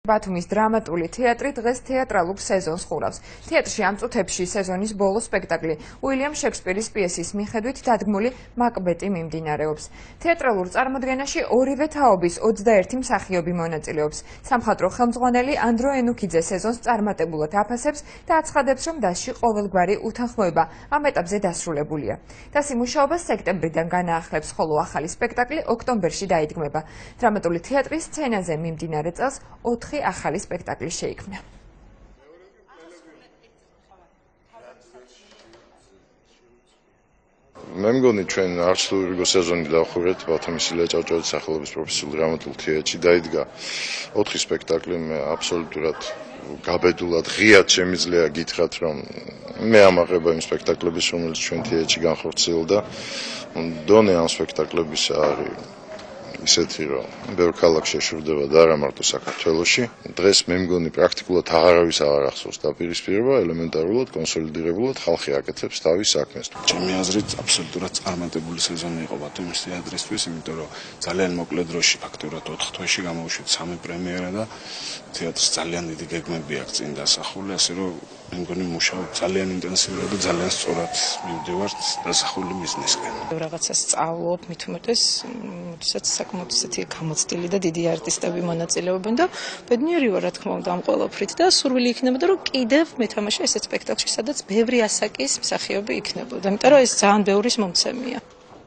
ბათუმის დრამატული თეატრი დღეს თეატრალურ სეზონს ხურავს. თეატრში ამ წუთებში სეზონის ბოლო სპექტაკლი უილიამ შექსპირის პიესის მიხედვით დადგმული მაკბეტი მიმდინარეობს. თეატრალურ წარმოდგენაში ორივე თაობის 21 მსახიობი მონაწილეობს. სამხატვრო ხელმძღვანელი ანდრო ენუქიძე სეზონს წარმატებულად აფასებს და აცხადებს, რომ დასში ყოველგვარი უთანხმოება ამ ეტაპზე დასრულებულია. დასი მუშაობას სექტემბრიდან განაახლებს, ხოლო ახალი სპექტაკლი ოქტომბერში დაიდგმება. დრამატული თეატრის სცენაზე მიმდინარე წელს 4 ახალი სპექტაკლი შეიქმნა. მე მგონი ჩვენ არც თუ რიგო სეზონი დავხურეთ ბათუმის ილია ჭავჭავაძის სახელობის პროფესიულ დრამატულ თეატრში დაიდგა 4 სპექტაკლი. მე აბსოლუტურად გაბედულად ღიად შემიძლია გითხრათ, რომ მე ამაღება იმ სპექტაკლების, რომელიც ჩვენ თეატრში განხორციელდა. დონე ამ სპექტაკლების არის ისეთი, რომ ბევრ ქალაქში შეშურდება და არა მარტო საქართველოში. დღეს მე მგონი პრაქტიკულად აღარავის აღარ ახსოვს დაპირისპირება, ელემენტარულად, კონსოლიდირებულად ხალხი აკეთებს თავის საქმეს. ჩემი აზრით, აბსოლუტურად წარმატებული სეზონი იყო ბათუმის თეატრისთვის, იმიტომ რომ ძალიან მოკლე დროში, ფაქტობრივად 4 თვეში გამოუშვით 3 პრემიერა და თეატრს ძალიან დიდი გეგმები აქვს წინ დასახული, ასე რომ მე მგონი მუშაობ ძალიან ინტენსიურად და ძალიან სწორად მივდივართ დასახული მიზნისკენ. რაღაცას სწავლობ, მით უმეტეს, როდესაც საკმაოდ ისეთი გამოცდილი და დიდი არტისტები მონაწილეობენ და ბედნიერი ვარ, რა თქმა უნდა, ამ ყველაფრით და სურვილი იქნებოდა, რომ კიდევ მეთამაშე ესეთ სპექტაკლში, სადაც ბევრი ასაკის მსახიობი იქნებოდა. იმიტომ რომ ეს ძალიან ბევრის მომცემია.